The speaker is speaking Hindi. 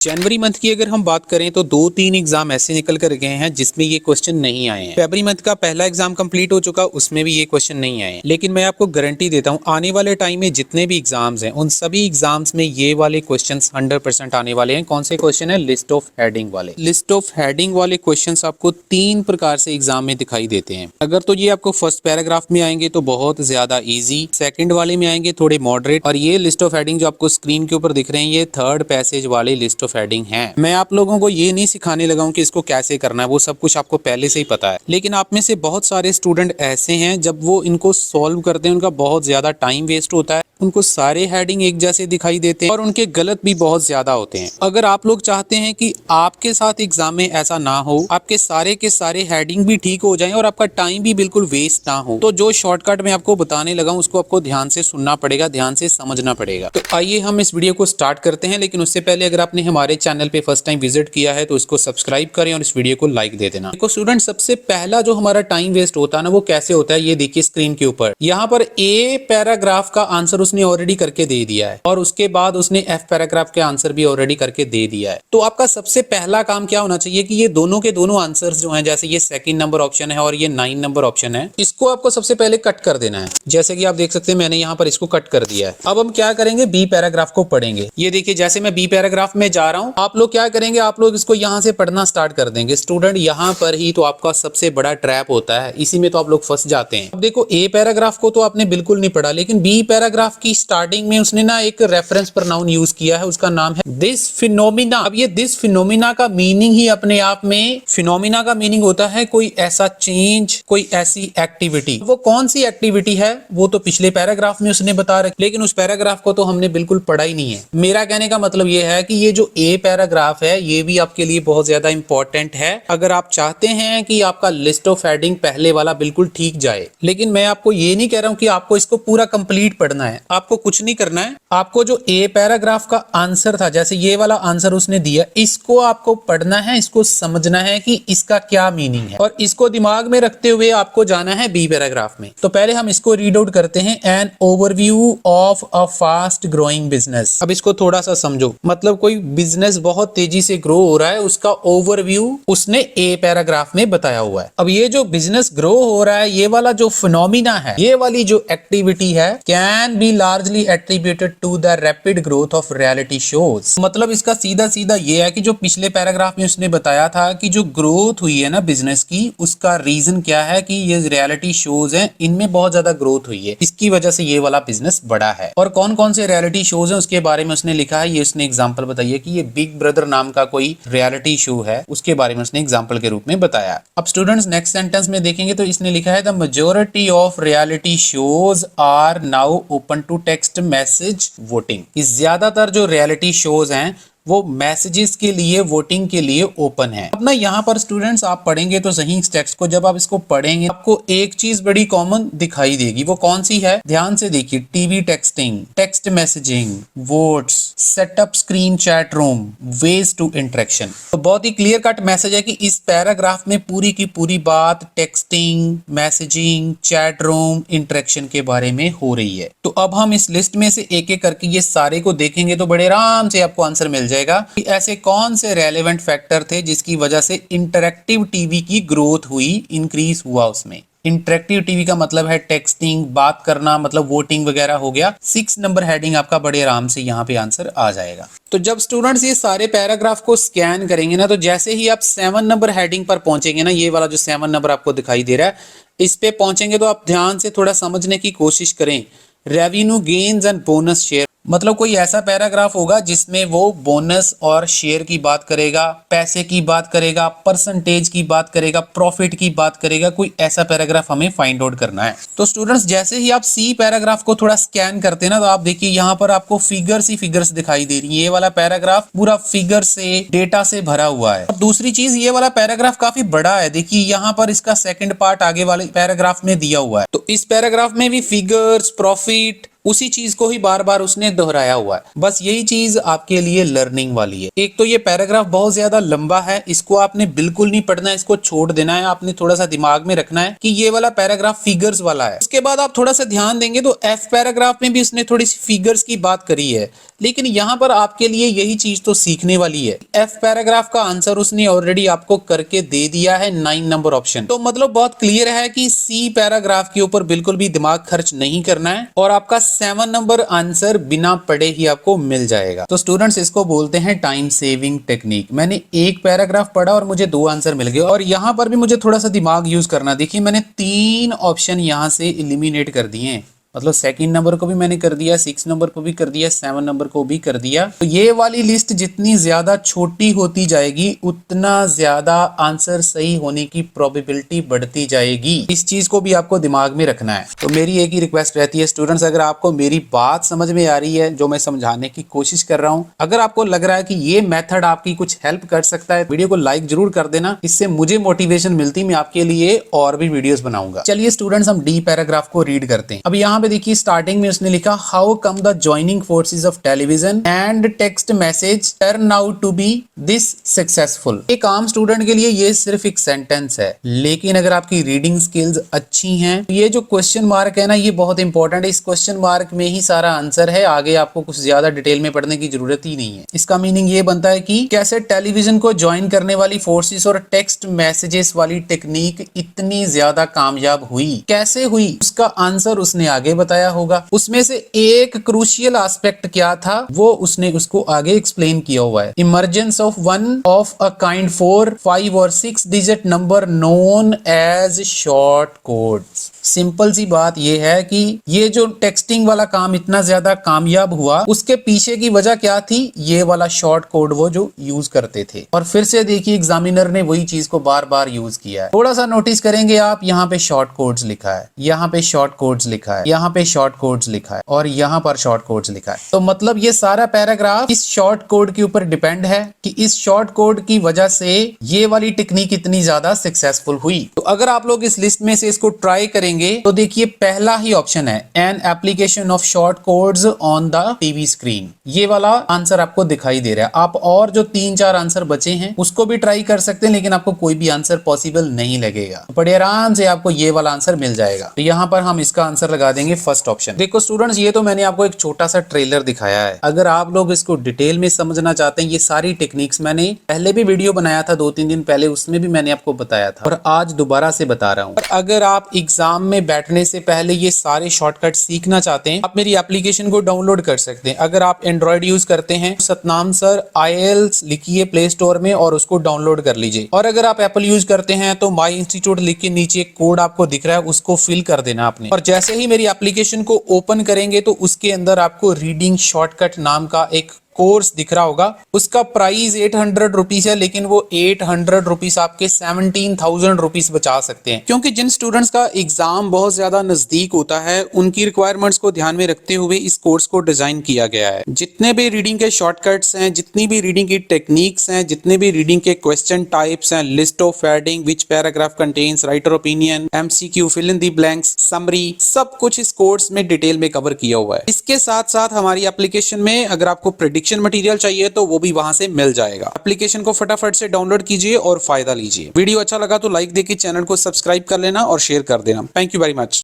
जनवरी मंथ की अगर हम बात करें तो 2-3 एग्जाम ऐसे निकल कर गए हैं जिसमें ये क्वेश्चन नहीं आए हैं। फरवरी मंथ का पहला एग्जाम कंप्लीट हो चुका, उसमें भी ये क्वेश्चन नहीं आए हैं। लेकिन मैं आपको गारंटी देता हूं आने वाले टाइम में जितने भी एग्जाम्स हैं उन सभी एग्जाम्स में ये वाले क्वेश्चंस 100% आने वाले हैं। कौन से क्वेश्चन है? लिस्ट ऑफ हेडिंग वाले। लिस्ट ऑफ हेडिंग वाले क्वेश्चंस आपको 3 प्रकार से एग्जाम में दिखाई देते हैं। अगर तो ये आपको फर्स्ट पैराग्राफ में आएंगे तो बहुत ज्यादा ईजी, सेकंड वाले में आएंगे थोड़े मॉडरेट, और ये लिस्ट ऑफ हेडिंग जो आपको स्क्रीन के ऊपर दिख रहे हैं ये थर्ड पैसेज वाले लिस्ट ऑफ हेडिंग है। मैं आप लोगों को ये नहीं सिखाने लगा हूं कि इसको कैसे करना है, वो सब कुछ आपको पहले से ही पता है। लेकिन आप में से बहुत सारे स्टूडेंट ऐसे हैं जब वो इनको सॉल्व करते हैं उनका बहुत ज्यादा टाइम वेस्ट होता है, उनको सारे हेडिंग एक जैसे दिखाई देते हैं और उनके गलत भी बहुत ज्यादा होते हैं। अगर आप लोग चाहते हैं कि आपके साथ एग्जाम में ऐसा ना हो, आपके सारे के सारे हेडिंग भी ठीक हो जाएं और आपका टाइम भी बिल्कुल वेस्ट ना हो, तो जो शॉर्टकट मैं आपको बताने लगा हूं उसको आपको ध्यान से सुनना पड़ेगा, ध्यान से समझना पड़ेगा। तो आइए हम इस वीडियो को स्टार्ट करते हैं। लेकिन उससे पहले अगर आपने हमारे चैनल पे फर्स्ट टाइम विजिट किया है तो इसको सब्सक्राइब करें और इस वीडियो को लाइक दे देना। देखो स्टूडेंट, सबसे पहला जो हमारा टाइम वेस्ट होता है ना वो कैसे होता है, ये देखिए स्क्रीन के ऊपर। यहाँ पर ए पैराग्राफ का आंसर उसने ऑलरेडी करके दे दिया है और उसके बाद उसने एफ पैराग्राफ के आंसर भी ऑलरेडी करके दे दिया है। तो आपका सबसे पहला काम क्या होना चाहिए कि ये दोनों के दोनों आंसर्स जो हैं, जैसे ये सेकंड नंबर ऑप्शन है और ये 9 नंबर ऑप्शन है, इसको आपको सबसे पहले कट कर देना है। जैसे कि आप देख सकते हैं मैंने यहाँ पर इसको कट कर दिया है। अब हम क्या करेंगे, बी पैराग्राफ को पढ़ेंगे। ये देखिए जैसे मैं बी पैराग्राफ में जा रहा हूँ, आप लोग क्या करेंगे, आप लोग इसको यहाँ से पढ़ना स्टार्ट कर देंगे। स्टूडेंट यहाँ पर ही तो आपका सबसे बड़ा ट्रैप होता है, इसी में तो आप लोग फंस जाते हैं। अब देखो ए पैराग्राफ को तो आपने बिल्कुल नहीं पढ़ा, लेकिन बी पैराग्राफ की स्टार्टिंग में उसने ना एक रेफरेंस प्रोनाउन यूज किया है, उसका नाम है दिस फिनोमिना। अब ये दिस फिनोमिना का मीनिंग ही अपने आप में, फिनोमिना का मीनिंग होता है कोई ऐसा चेंज, कोई ऐसी एक्टिविटी। वो कौन सी एक्टिविटी है वो तो पिछले पैराग्राफ में उसने बता रखी, लेकिन उस पैराग्राफ को तो हमने बिल्कुल पढ़ा ही नहीं है। मेरा कहने का मतलब ये है कि ये जो ए पैराग्राफ है ये भी आपके लिए बहुत ज्यादा इंपॉर्टेंट है अगर आप चाहते हैं कि आपका लिस्ट ऑफ हेडिंग पहले वाला बिल्कुल ठीक जाए। लेकिन मैं आपको ये नहीं कह रहा हूं कि आपको इसको पूरा कंप्लीट पढ़ना है, आपको कुछ नहीं करना है। आपको जो ए पैराग्राफ का आंसर था, जैसे ये वाला आंसर उसने दिया, इसको आपको पढ़ना है, इसको समझना है कि इसका क्या मीनिंग है, और इसको दिमाग में रखते हुए आपको जाना है बी पैराग्राफ में। तो पहले हम इसको रीड आउट करते हैं, an overview of a fast growing business. अब इसको थोड़ा सा समझो, मतलब कोई बिजनेस बहुत तेजी से ग्रो हो रहा है, उसका ओवरव्यू उसने ए पैराग्राफ में बताया हुआ है। अब ये जो बिजनेस ग्रो हो रहा है, ये वाला जो फिनोमिना है, ये वाली जो एक्टिविटी है, can be largely attributed to the rapid growth of reality shows. मतलब इसका सीधा सीधा ये है कि जो पिछले पैराग्राफ में उसने बताया था कि जो ग्रोथ हुई है ना बिजनेस की, उसका रीजन क्या है कि ये रियलिटी शोज हैं, इनमें बहुत ज्यादा ग्रोथ हुई है, इसकी वजह से ये वाला बिजनेस बड़ा है। और कौन कौन से रियलिटी शोज हैं उसके बारे में उसने लिखा है, ये उसने एग्जांपल बताई है कि ये बिग ब्रदर नाम का कोई रियलिटी शो है, उसके बारे में उसने एग्जांपल के रूप में बताया। अब स्टूडेंट्स नेक्स्ट सेंटेंस में देखेंगे तो इसने लिखा है the majority of reality shows are now open to text message voting. ज्यादातर जो रियलिटी शोज हैं वो मैसेजेस के लिए, वोटिंग के लिए ओपन है। अब ना यहाँ पर स्टूडेंट्स आप पढ़ेंगे तो सही इस टेक्स्ट को, जब आप इसको पढ़ेंगे आपको एक चीज बड़ी कॉमन दिखाई देगी। वो कौन सी है, ध्यान से देखिए, TV texting, text messaging, votes, setup screen chat room, ways to interaction. तो बहुत ही क्लियर कट मैसेज है कि इस पैराग्राफ में पूरी की पूरी बात texting, messaging, chat room, interaction के बारे में हो रही है। तो अब हम इस लिस्ट में से एक एक करके ये सारे को देखेंगे तो बड़े आराम से आपको आंसर मिल जाएगा कि ऐसे कौन से रेलेवेंट फैक्टर थे जिसकी वजह से इंटरैक्टिव टीवी की ग्रोथ हुई, इंक्रीज हुआ उसमें। इंटरैक्टिव टीवी का मतलब है टेक्सटिंग, बात करना, मतलब वोटिंग वगैरह हो गया। 6 नंबर हेडिंग आपका बड़े आराम से यहाँ पे आंसर आ जाएगा। तो जब स्टूडेंट्स ये सारे पैराग्राफ को स्कैन करेंगे ना, तो जैसे ही आप 7 नंबर हेडिंग पर पहुंचेंगे ना, ये वाला जो 7 नंबर आपको दिखाई दे रहा है, इस पे पहुंचेंगे तो आप ध्यान से थोड़ा समझने की कोशिश करें। Revenue gains and bonus share, मतलब कोई ऐसा पैराग्राफ होगा जिसमें वो बोनस और शेयर की बात करेगा, पैसे की बात करेगा, परसेंटेज की बात करेगा, प्रॉफिट की बात करेगा। कोई ऐसा पैराग्राफ हमें फाइंड आउट करना है। तो स्टूडेंट्स जैसे ही आप सी पैराग्राफ को थोड़ा स्कैन करते हैं ना, तो आप देखिए यहाँ पर आपको फिगर्स ही फिगर्स दिखाई दे रही है। ये वाला पैराग्राफ पूरा फिगर से, डेटा से भरा हुआ है। और दूसरी चीज, ये वाला पैराग्राफ काफी बड़ा है। देखिए यहाँ पर इसका सेकंड पार्ट आगे वाले पैराग्राफ में दिया हुआ है। तो इस पैराग्राफ में भी फिगर्स, प्रॉफिट, उसी चीज को ही बार बार उसने दोहराया हुआ है। बस यही चीज आपके लिए लर्निंग वाली है। एक तो ये पैराग्राफ बहुत ज्यादा लंबा है, इसको आपने बिल्कुल नहीं पढ़ना है, इसको छोड़ देना है। आपने थोड़ा सा दिमाग में रखना है कि ये वाला पैराग्राफ फिगर्स वाला है। उसके बाद आप थोड़ा सा ध्यान देंगे तो एफ पैराग्राफ में भी उसने थोड़ी सी फिगर्स की बात करी है, लेकिन यहाँ पर आपके लिए यही चीज तो सीखने वाली है। एफ पैराग्राफ का आंसर उसने ऑलरेडी आपको करके दे दिया है 9 नंबर ऑप्शन। तो मतलब बहुत क्लियर है कि सी पैराग्राफ के ऊपर बिल्कुल भी दिमाग खर्च नहीं करना है और आपका 7 नंबर आंसर बिना पढ़े ही आपको मिल जाएगा। तो स्टूडेंट्स, इसको बोलते हैं टाइम सेविंग टेक्निक। मैंने एक पैराग्राफ पढ़ा और मुझे 2 आंसर मिल गए, और यहाँ पर भी मुझे थोड़ा सा दिमाग यूज करना। देखिए, मैंने 3 ऑप्शन यहाँ से इलिमिनेट कर दिए हैं। मतलब सेकंड नंबर को भी मैंने कर दिया, 6 नंबर को भी कर दिया, 7 नंबर को भी कर दिया। तो ये वाली लिस्ट जितनी ज्यादा छोटी होती जाएगी उतना ज्यादा आंसर सही होने की प्रोबेबिलिटी बढ़ती जाएगी। इस चीज को भी आपको दिमाग में रखना है। तो मेरी एक ही रिक्वेस्ट रहती है स्टूडेंट्स, अगर आपको मेरी बात समझ में आ रही है जो मैं समझाने की कोशिश कर रहा हूँ, अगर आपको लग रहा है कि ये मेथड आपकी कुछ हेल्प कर सकता है, वीडियो को लाइक जरूर कर देना। इससे मुझे मोटिवेशन मिलती, मैं आपके लिए और भी वीडियोस बनाऊंगा। चलिए स्टूडेंट्स, हम डी पैराग्राफ को रीड करते हैं। अब यहाँ पे देखिए, स्टार्टिंग में उसने लिखा how come the joining forces of television and text message turn out to be this successful. एक आम स्टूडेंट के लिए ये सिर्फ एक सेंटेंस है, लेकिन अगर आपकी रीडिंग स्किल्स अच्छी हैं, ये जो क्वेश्चन मार्क है ना, ये बहुत इंपॉर्टेंट है। इस क्वेश्चन मार्क में ही सारा आंसर है, आगे आपको कुछ ज्यादा डिटेल में पढ़ने की जरूरत ही नहीं है। इसका मीनिंग ये बनता है कि कैसे टेलीविजन को ज्वाइन करने वाली फोर्सेस और टेक्स्ट मैसेजेस वाली टेक्निक इतनी ज्यादा कामयाब हुई, कैसे हुई, उसका आंसर उसने आगे बताया होगा। उसमें से एक क्रूशियल एस्पेक्ट क्या था, वो उसने उसको आगे एक्सप्लेन किया हुआ है। Emergence of one of a kind 4, 5 और 6 digit number known as short codes. Simple सी बात यह है कि ये जो टेक्सटिंग वाला काम इतना ज्यादा कामयाब हुआ, उसके पीछे की वजह क्या थी, ये वाला शॉर्ट कोड वो जो यूज करते थे। और फिर से देखिए, एग्जामिनर ने वही चीज को बार बार यूज किया है। थोड़ा सा नोटिस करेंगे आप, यहाँ पे शॉर्ट कोड्स लिखा है, यहाँ पे शॉर्ट कोड्स लिखा है, यहाँ पे शॉर्ट कोड्स लिखा है, और यहाँ पर शॉर्ट कोड्स लिखा है। तो मतलब ये सारा पैराग्राफ इस शॉर्ट कोड के ऊपर डिपेंड है कि इस शॉर्ट कोड की वजह से ये वाली टेक्निक इतनी ज्यादा सक्सेसफुल हुई। तो अगर आप लोग इस लिस्ट में से इसको ट्राई करेंगे तो देखिए, पहला ही ऑप्शन है an application of short codes on the TV screen. ये वाला आंसर आपको दिखाई दे रहा है। आप और जो 3-4 आंसर बचे हैं उसको भी ट्राई कर सकते हैं, लेकिन आपको कोई भी आंसर पॉसिबल नहीं लगेगा। बड़े आराम से आपको ये वाला आंसर मिल जाएगा। तो यहाँ पर हम इसका आंसर लगा देंगे फर्स्ट ऑप्शन। देखो स्टूडेंट्स, ये तो मैंने आपको एक छोटा सा ट्रेलर दिखाया है। अगर आप लोग इसको डिटेल में समझना चाहते हैं, ये सारी टेक्निक्स मैंने पहले भी वीडियो बनाया था 2-3 दिन पहले, उसमें भी मैंने आपको बताया था और आज दोबारा से बता रहा हूँ। अगर आप एग्जाम में बैठने से पहले ये सारे शॉर्टकट सीखना चाहते हैं, आप मेरी एप्लीकेशन को डाउनलोड कर सकते हैं। अगर आप एंड्रॉइड यूज करते हैं, सतनाम सर IELTS लिखिए प्ले स्टोर में और उसको डाउनलोड कर लीजिए। और अगर आप एप्पल यूज करते हैं तो माई इंस्टीट्यूट लिख के नीचे कोड आपको दिख रहा है, उसको फिल कर देना आपने। और जैसे ही मेरी एप्लीकेशन को ओपन करेंगे तो उसके अंदर आपको रीडिंग शॉर्टकट नाम का एक कोर्स दिख रहा होगा। उसका प्राइस 800 रुपीज है, लेकिन वो 800 रुपीज आपके 17,000 रुपीज बचा सकते हैं। क्योंकि जिन स्टूडेंट्स का एग्जाम बहुत ज्यादा नजदीक होता है, उनकी रिक्वायरमेंट्स को ध्यान में रखते हुए इस कोर्स को डिजाइन किया गया है। जितने भी रीडिंग के शॉर्टकट्स हैं, जितनी भी रीडिंग की टेक्निक्स हैं, जितने भी रीडिंग के क्वेश्चन टाइप्स हैं, list of heading, which paragraph contains, writer opinion, MCQ, fill in the blanks, summary, सब कुछ इस कोर्स में डिटेल में कवर किया हुआ है। इसके साथ साथ हमारी एप्लीकेशन में अगर आपको प्रेडिक्शन मटेरियल चाहिए तो वो भी वहां से मिल जाएगा। एप्लीकेशन को फटाफट से डाउनलोड कीजिए और फायदा लीजिए। वीडियो अच्छा लगा तो लाइक देके चैनल को सब्सक्राइब कर लेना और शेयर कर देना। Thank you very much.